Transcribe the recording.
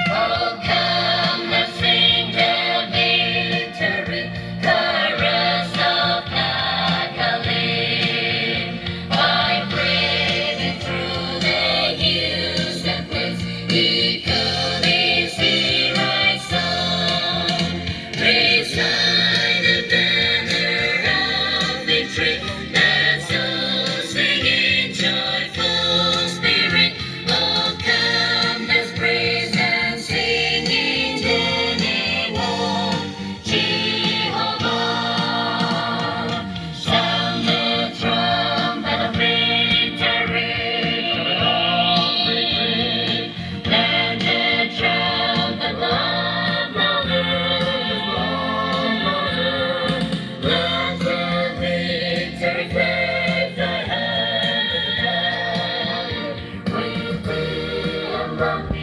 Oh, come, let's sing the victory chorus of Galilee. By praising through the hills and plains, echo this right song. Beside the banner of victory, let's all sing in joyful spirit. Oh, come, let's praise and sing in the name of Jehovah. Sound the trumpet of victory, land the trumpet loud, louder. Let the victory fade thy hand. With thee and love.